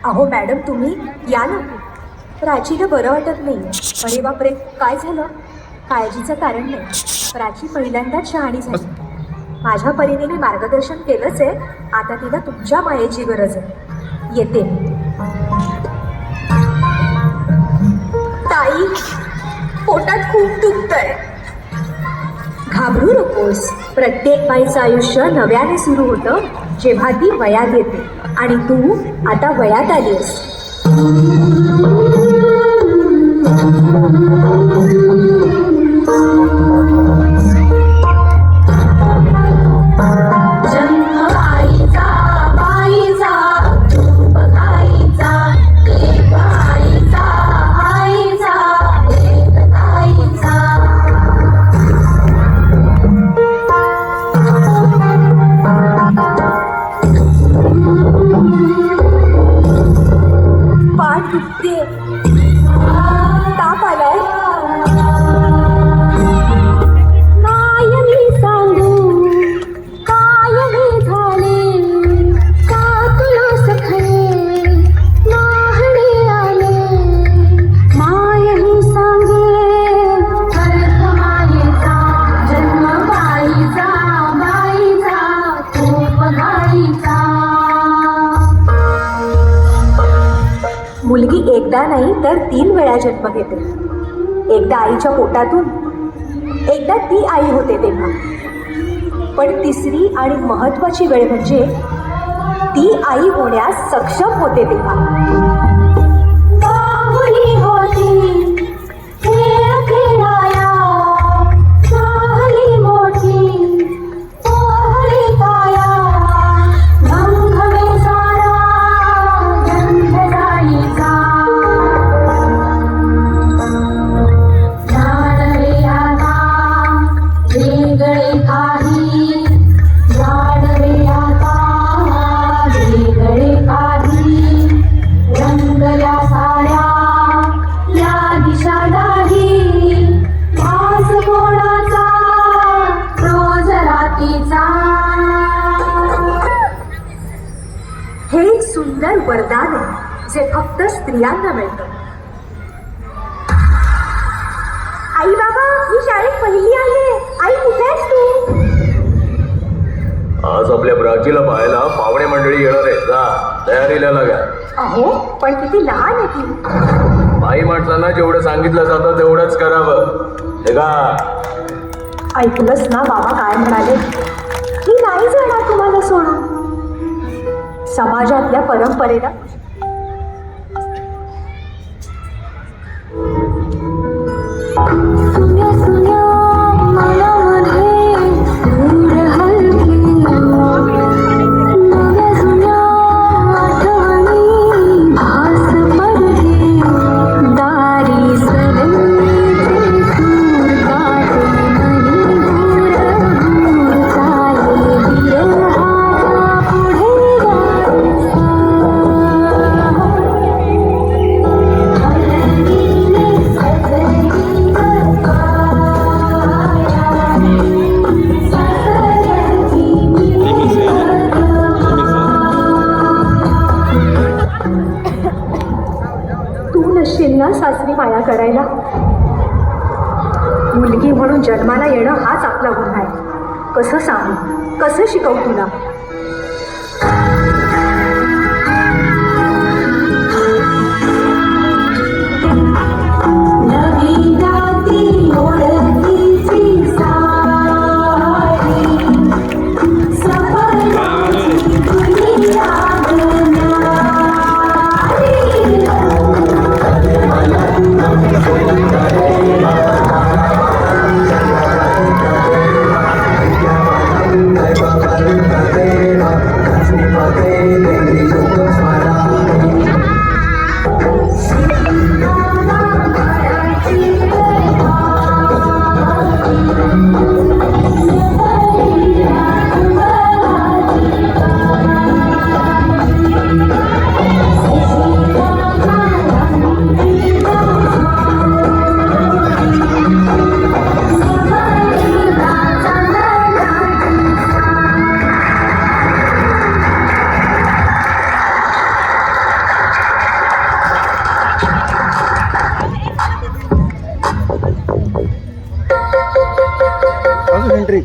अहो मॅडम, तुम्ही या ना. प्राचीला बरं वाटत नाही. अरे बापरे, काय झालं? काळजीचं कारण नाही. प्राची पहिल्यांदाच शहाणी झाली. माझ्या परीने मी मार्गदर्शन केलंच आहे. आता तिला तुमच्या मायेची गरज आहे. येते. ताई, पोटात खूप दुखतंय. घाबरू नकोस. प्रत्येक बाईचं आयुष्य नव्याने सुरू होतं जेव्हा ती वयात येते. आणि तू आता वयात आलीस. ताप आलाय. मायनी सांगू काय मी झाले, का तुला सखळे माहणे आले. मायनी सांगे अर्थ मायेचा, जन्म बाईचा, बाईचा खूप घाईचा. मुलगी एकदा नाही तर 3 वेळा जन्म घेते. एकदा आईच्या पोटातून, एकदा ती आई होते तेव्हा. पण तिसरी आणि महत्वाची वेळ म्हणजे ती आई होण्यास सक्षम होते तेव्हा. हे एक सुंदर वरदान आहे जे फक्त स्त्रियांना मिळतं. आई बाबा, मी शाळेत पहिली आले. आई, कुठे आहेस तू? आज आपल्या प्राचीला पाहायला पाहुणे मंडळी येणार आहे. जा, तयारीला लागा. अहो, पण किती लहान आहे ती. बाई माणसांना जेवढं सांगितलं जातं तेवढंच करावं. हे का ऐकलंस ना बाबा काय म्हणाले? मी नाही जाणार तुम्हाला सोडून. समाजातल्या परंपरेला सासरी माया करायला. मुलगी म्हणून जन्माला येणं हाच आपला गुन्हा आहे. कसं सांगू, कसं शिकवू तुला? अजून एंट्री